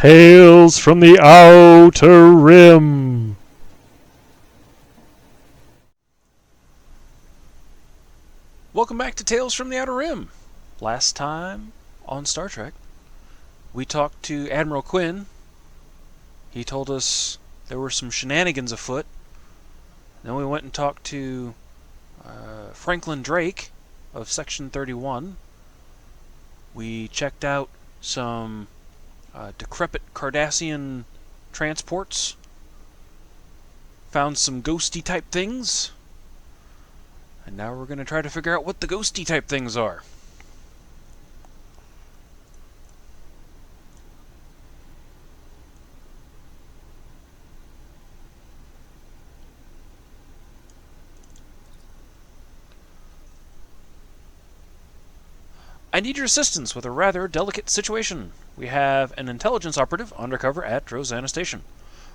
Tales from the Outer Rim. Welcome back to Tales from the Outer Rim. Last time on Star Trek, we talked to Admiral Quinn. He told us there were some shenanigans afoot. Then we went and talked to Franklin Drake of Section 31. We checked out some decrepit Cardassian transports. Found some ghosty type things. And now we're going to try to figure out what the ghosty type things are. I need your assistance with a rather delicate situation. We have an intelligence operative undercover at Drozana Station.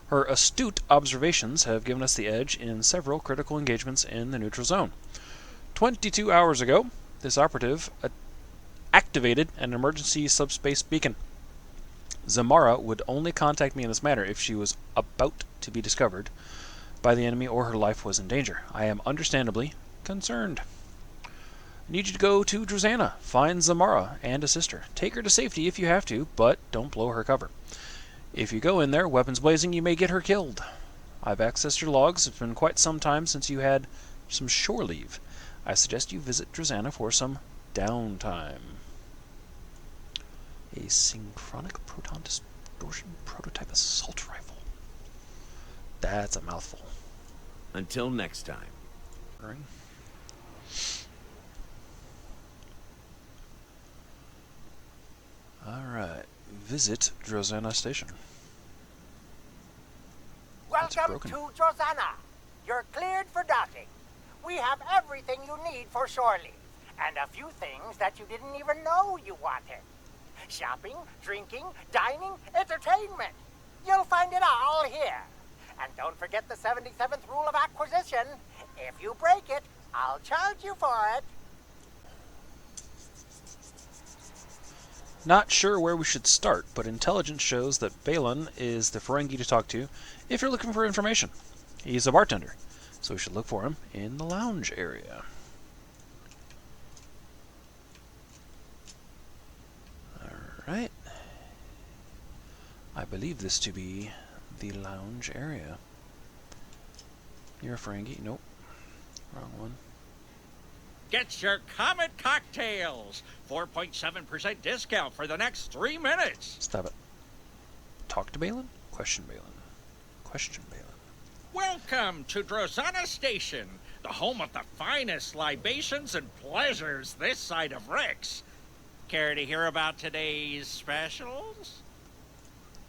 Her astute observations have given us the edge in several critical engagements in the neutral zone. 22 hours ago, this operative activated an emergency subspace beacon. Zamara would only contact me in this matter if she was about to be discovered by the enemy or her life was in danger. I am understandably concerned. I need you to go to Drozana, find Zamara, and assist her. Take her to safety if you have to, but don't blow her cover. If you go in there, weapons blazing, you may get her killed. I've accessed your logs. It's been quite some time since you had some shore leave. I suggest you visit Drozana for some downtime. A synchronic proton distortion prototype assault rifle. That's a mouthful. Until next time. Alright, visit Drozana Station. Welcome to Drozana. You're cleared for docking. We have everything you need for shore leave, and a few things that you didn't even know you wanted. Shopping, drinking, dining, entertainment. You'll find it all here. And don't forget the 77th rule of acquisition. If you break it, I'll charge you for it. Not sure where we should start, but intelligence shows that Balin is the Ferengi to talk to if you're looking for information. He's a bartender, so we should look for him in the lounge area. Alright. I believe this to be the lounge area. You're a Ferengi? Nope. Wrong one. Get your Comet cocktails! 4.7% discount for the next 3 minutes! Stop it. Talk to Balin? Question Balin. Question Balin. Welcome to Drozana Station, the home of the finest libations and pleasures this side of Rex. Care to hear about today's specials?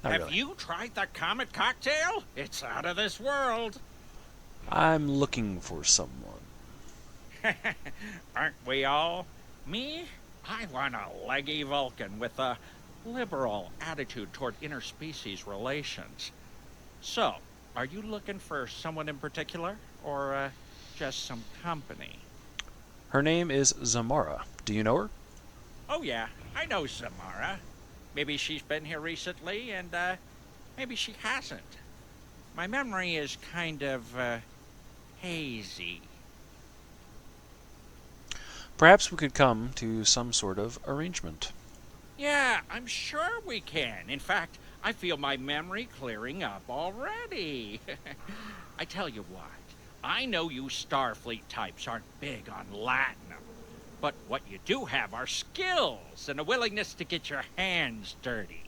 Not Have really. you tried the Comet cocktail? It's out of this world. I'm looking for someone. Aren't we all? Me? I want a leggy Vulcan with a liberal attitude toward interspecies relations. So, are you looking for someone in particular, or just some company? Her name is Zamara. Do you know her? Oh yeah, I know Zamara. Maybe she's been here recently, and maybe she hasn't. My memory is kind of hazy. Perhaps we could come to some sort of arrangement. Yeah, I'm sure we can. In fact, I feel my memory clearing up already. I tell you what, I know you Starfleet types aren't big on Latinum, but what you do have are skills and a willingness to get your hands dirty.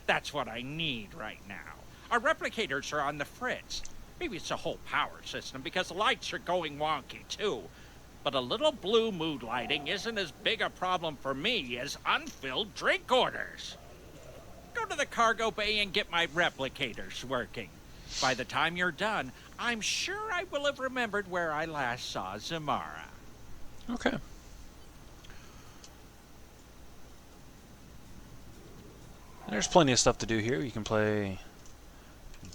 That's what I need right now. Our replicators are on the fritz. Maybe it's a whole power system because the lights are going wonky too. But a little blue mood lighting isn't as big a problem for me as unfilled drink orders. Go to the cargo bay and get my replicators working. By the time you're done, I'm sure I will have remembered where I last saw Zamara. Okay. There's plenty of stuff to do here. You can play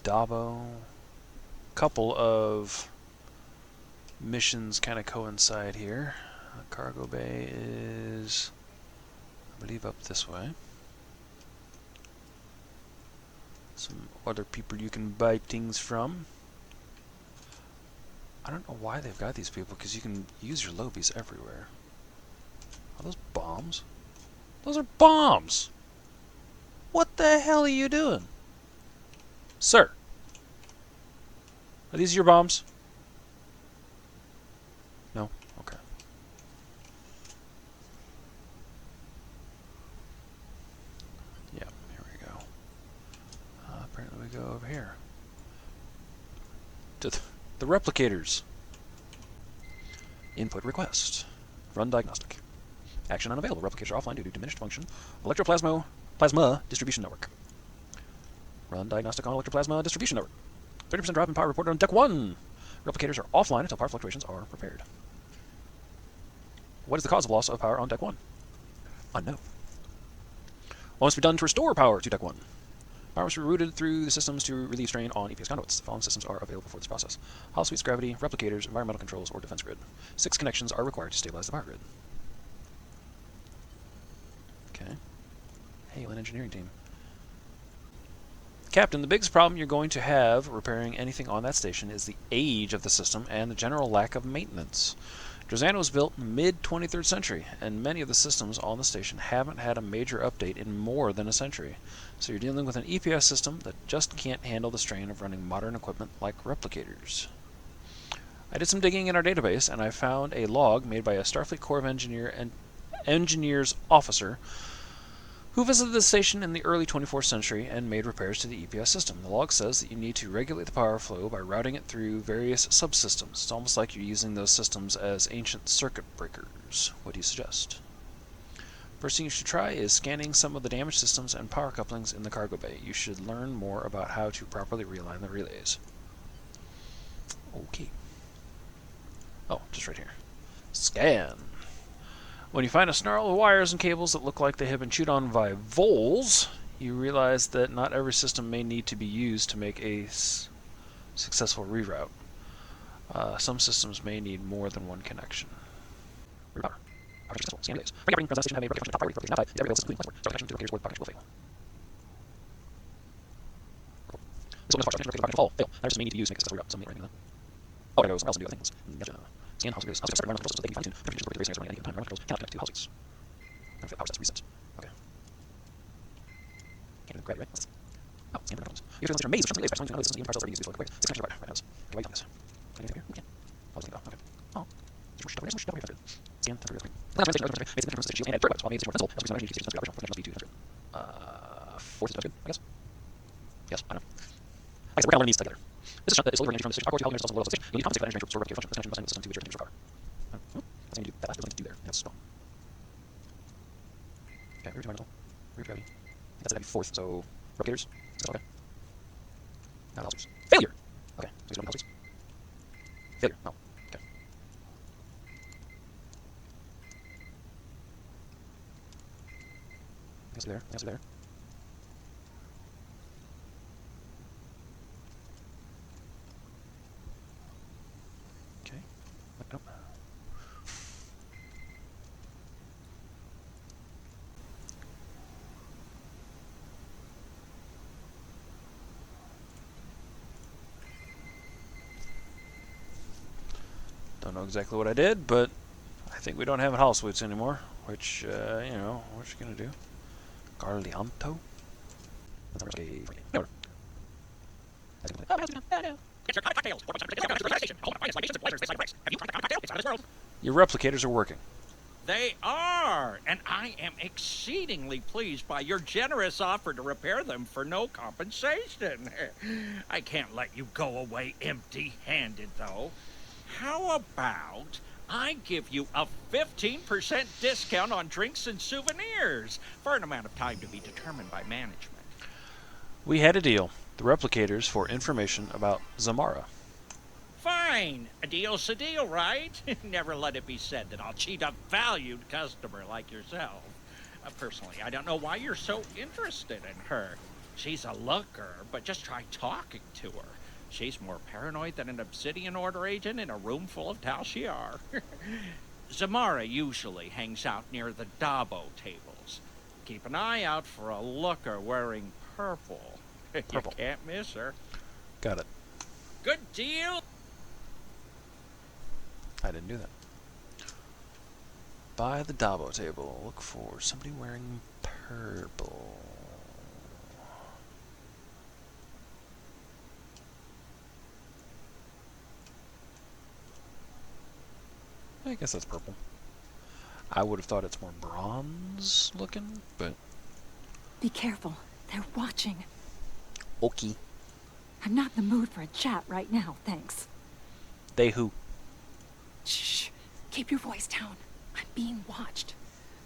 Dabo. Couple of missions kind of coincide here. Cargo bay is, I believe, up this way. Some other people you can buy things from. I don't know why they've got these people, because you can use your lobies everywhere. Are those bombs? Those are bombs! What the hell are you doing? Sir! Are these your bombs? No? Okay. Yeah, here we go. Apparently we go over here. To the replicators. Input request. Run diagnostic. Action unavailable. Replicators are offline due to diminished function. Plasma distribution network. Run diagnostic on electroplasma distribution network. 30% drop in power reported on deck 1. Replicators are offline until power fluctuations are repaired. What is the cause of loss of power on deck 1? Unknown. What must be done to restore power to deck 1? Power must be routed through the systems to relieve strain on EPS conduits. The following systems are available for this process: Hall suites, gravity, replicators, environmental controls, or defense grid. 6 connections are required to stabilize the power grid. Okay. Hail an engineering team. Captain, the biggest problem you're going to have repairing anything on that station is the age of the system and the general lack of maintenance. Drozana was built in the mid-23rd century, and many of the systems on the station haven't had a major update in more than a century. So you're dealing with an EPS system that just can't handle the strain of running modern equipment like replicators. I did some digging in our database, and I found a log made by a Starfleet Corps of Engineers officer who visited the station in the early 24th century and made repairs to the EPS system. The log says that you need to regulate the power flow by routing it through various subsystems. It's almost like you're using those systems as ancient circuit breakers. What do you suggest? First thing you should try is scanning some of the damaged systems and power couplings in the cargo bay. You should learn more about how to properly realign the relays. Okay. Oh, just right here. Scan. When you find a snarl of wires and cables that look like they have been chewed on by voles, you realize that not every system may need to be used to make a successful reroute. Some systems may need more than one connection. Reroute. Power successful. Scan days. Bring everything from that station have a replicate function. Top priority replicate. Every system including start connection to replicators or the power connection will fail. This one is partial connection replicate fail. That system may need to be used to make a successful reroute. Some may run Oh, I gotta go somewhere else and do other things. Gotcha. Scan house suites. House suites start environmental controls so they can fine-tune. Temperature replicate racing running any given time. Environmental controls cannot connect to house suites. Power stats reset. Okay. Can't do gravity, right? Oh, scan controls. You have to maze which relays by telling you to know the system even parcels are being used before quick. 6 connections required. Right, house. Okay, wait on this. Can I do anything here? We can. I was thinking, okay. Oh. Scan temperature real quick. Last station, other base difference shield and add turret while main station more defensible. As we station sensory operation. Potential must be 200. Force is good, I guess. Yes, I know. Like I said, we're gonna learn these together. This is the delivery engine from the station. Of course, you have also the station. You need to compensate for that engineering to restore replicate function. This connection must end with the system to which your temperature power. That's going to do that last bit to do there. That's strong. Okay, rear environmental. Rear gravity. I think that's that'd be fourth, so replicators. Okay. Now house. Failure! Okay, so he's going to house. Failure. No. Okay. Answer there. Answer there. Okay. Nope. Don't know exactly what I did, but I think we don't have Hall suites anymore, which, you know, what you gonna do? Garlianto? Your replicators are working. They are, and I am exceedingly pleased by your generous offer to repair them for no compensation. I can't let you go away empty-handed, though. How about I give you a 15% discount on drinks and souvenirs for an amount of time to be determined by management? We had a deal. The replicators for information about Zamara. Fine. A deal's a deal, right? Never let it be said that I'll cheat a valued customer like yourself. Personally, I don't know why you're so interested in her. She's a looker, but just try talking to her. She's more paranoid than an Obsidian Order agent in a room full of Tal Shiar. Zamara usually hangs out near the Dabo tables. Keep an eye out for a looker wearing purple. You Purple. can't miss her. Got it. Good deal. I didn't do that. By the Dabo table, look for somebody wearing purple. I guess that's purple. I would have thought it's more bronze looking, but... Be careful. They're watching. Okay. I'm not in the mood for a chat right now, thanks. They who? Shh. Keep your voice down. I'm being watched.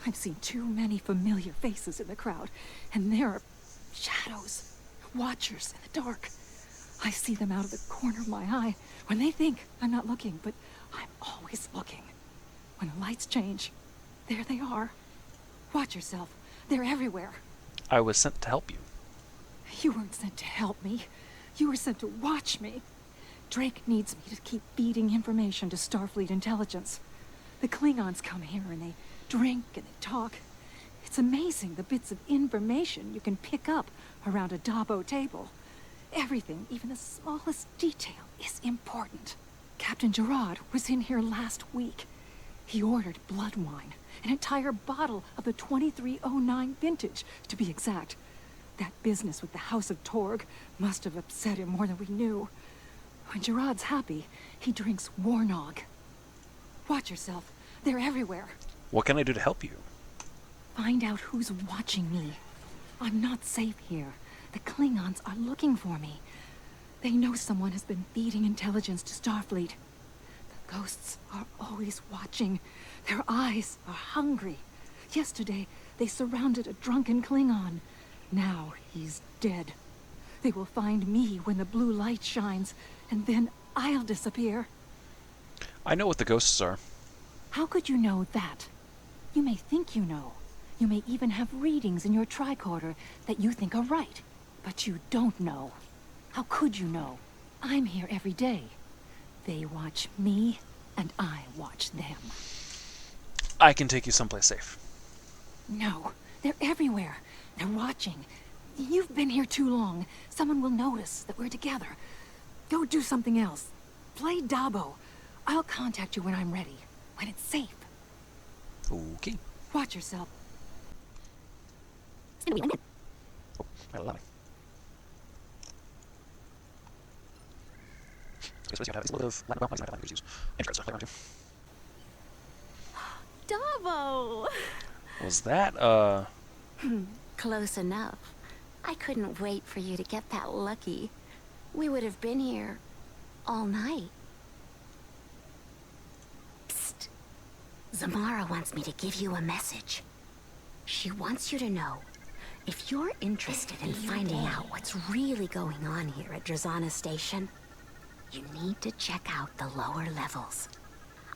I've seen too many familiar faces in the crowd, and there are shadows. Watchers in the dark. I see them out of the corner of my eye when they think I'm not looking, but I'm always looking. When the lights change, there they are. Watch yourself. They're everywhere. I was sent to help you. You weren't sent to help me. You were sent to watch me. Drake needs me to keep feeding information to Starfleet intelligence. The Klingons come here and they drink and they talk. It's amazing the bits of information you can pick up around a Dabo table. Everything, even the smallest detail, is important. Captain Gerard was in here last week. He ordered blood wine, an entire bottle of the 2309 vintage, to be exact. That business with the House of Torg must have upset him more than we knew. When Gerard's happy, he drinks Warnog. Watch yourself. They're everywhere. What can I do to help you? Find out who's watching me. I'm not safe here. The Klingons are looking for me. They know someone has been feeding intelligence to Starfleet. The ghosts are always watching. Their eyes are hungry. Yesterday, they surrounded a drunken Klingon. Now he's dead. They will find me when the blue light shines, and then I'll disappear. I know what the ghosts are. How could you know that? You may think you know. You may even have readings in your tricorder that you think are right. But you don't know. How could you know? I'm here every day. They watch me, and I watch them. I can take you someplace safe. No, they're everywhere. They're watching. You've been here too long. Someone will notice that we're together. Go do something else. Play Dabo. I'll contact you when I'm ready. When it's safe. Okay. Watch yourself. Oh, I love it. Davo! Was that, Close enough. I couldn't wait for you to get that lucky. We would have been here all night. Psst. Zamara wants me to give you a message. She wants you to know, if you're interested in finding out what's really going on here at Drazana Station, you need to check out the lower levels.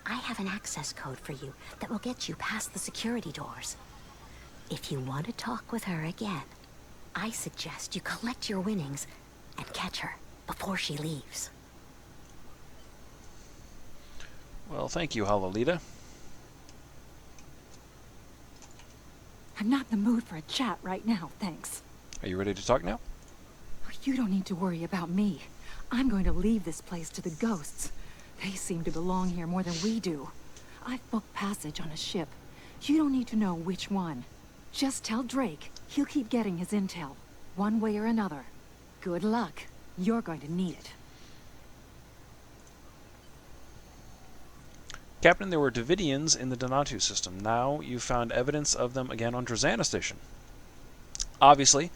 I have an access code for you that will get you past the security doors. If you want to talk with her again, I suggest you collect your winnings and catch her before she leaves. well, thank you, Halolita. I'm not in the mood for a chat right now, thanks. Are you ready to talk now? You don't need to worry about me. I'm going to leave this place to the ghosts. They seem to belong here more than we do. I've booked passage on a ship. You don't need to know which one. Just tell Drake he'll keep getting his intel, one way or another. Good luck. You're going to need it. Captain, there were Davidians in the Donatu system. Now you've found evidence of them again on Drazana Station. Obviously,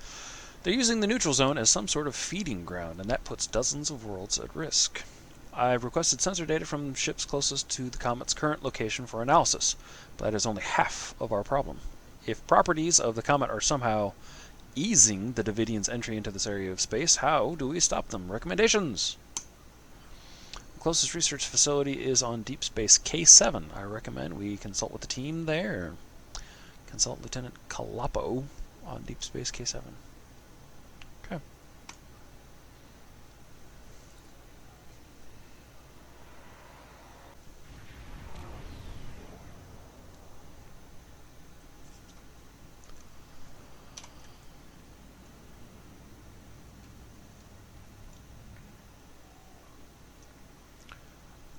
they're using the neutral zone as some sort of feeding ground, and that puts dozens of worlds at risk. I've requested sensor data from ships closest to the comet's current location for analysis, but that is only half of our problem. If properties of the comet are somehow easing the Davidians' entry into this area of space, how do we stop them? Recommendations! The closest research facility is on Deep Space K7. I recommend we consult with the team there. Consult Lieutenant Kalapo on Deep Space K7. Okay.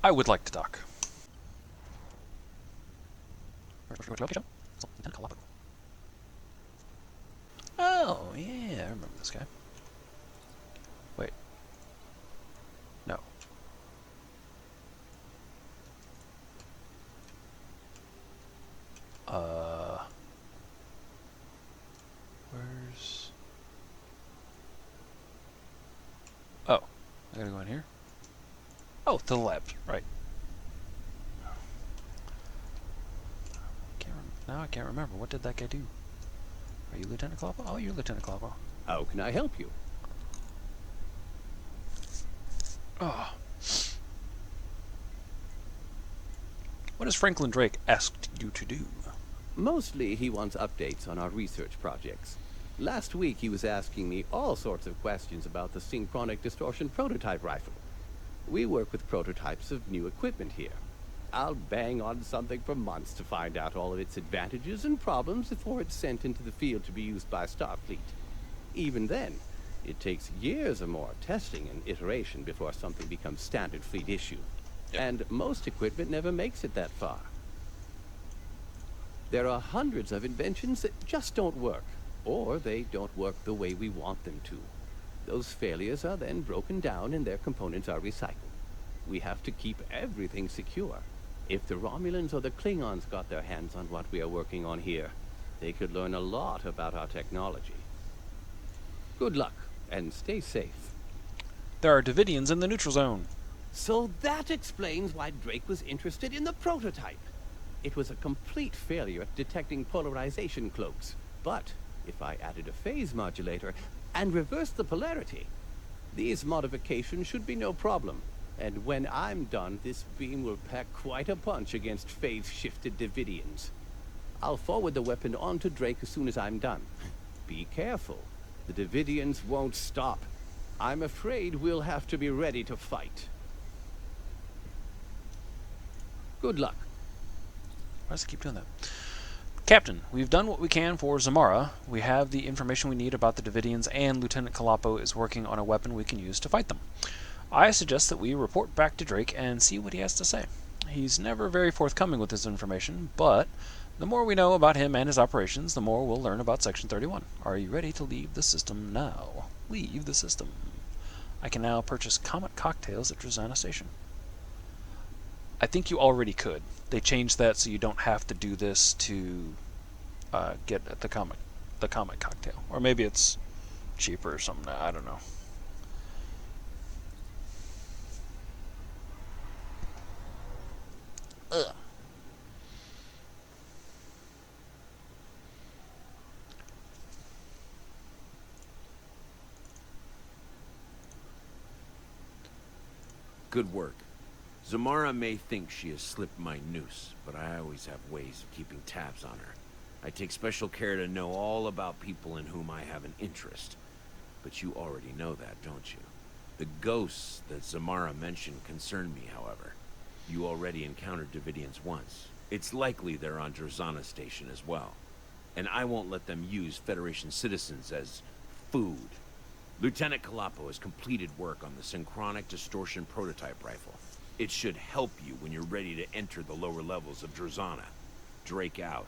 I would like to dock. Oh, yeah, I remember this guy. Wait. No. Where's... Oh, I gotta go in here? Oh, to the lab, right. Now I can't remember. What did that guy do? Are you Lieutenant Kloppo? Oh, you're Lieutenant Kloppo. How can I help you? Oh. What has Franklin Drake asked you to do? Mostly he wants updates on our research projects. Last week he was asking me all sorts of questions about the synchronic distortion prototype rifle. We work with prototypes of new equipment here. I'll bang on something for months to find out all of its advantages and problems before it's sent into the field to be used by Starfleet. Even then, it takes years or more testing and iteration before something becomes standard fleet issue. Yep. And most equipment never makes it that far. There are hundreds of inventions that just don't work, or they don't work the way we want them to. Those failures are then broken down and their components are recycled. We have to keep everything secure. If the Romulans or the Klingons got their hands on what we are working on here, they could learn a lot about our technology. Good luck, and stay safe. There are Davidians in the neutral zone. So that explains why Drake was interested in the prototype. It was a complete failure at detecting polarization cloaks. But if I added a phase modulator and reversed the polarity, these modifications should be no problem. And when I'm done, this beam will pack quite a punch against phase-shifted Davidians. I'll forward the weapon on to Drake as soon as I'm done. Be careful. The Davidians won't stop. I'm afraid we'll have to be ready to fight. Good luck. Why does it keep doing that? Captain, we've done what we can for Zamara. We have the information we need about the Davidians, and Lieutenant Kloppo is working on a weapon we can use to fight them. I suggest that we report back to Drake and see what he has to say. He's never very forthcoming with his information, but the more we know about him and his operations, the more we'll learn about Section 31. Are you ready to leave the system now? Leave the system. I can now purchase Comet cocktails at Drozana Station. I think you already could. They changed that so you don't have to do this to get the Comet cocktail. Or maybe it's cheaper or something. I don't know. Ugh. Good work. Zamara may think she has slipped my noose, but I always have ways of keeping tabs on her. I take special care to know all about people in whom I have an interest. But you already know that, don't you? The ghosts that Zamara mentioned concern me, however. You already encountered Davidians once. It's likely they're on Drozana Station as well. And I won't let them use Federation citizens as food. Lieutenant Kloppo has completed work on the synchronic distortion prototype rifle. It should help you when you're ready to enter the lower levels of Drozana. Drake out.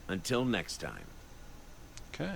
Until next time. Okay.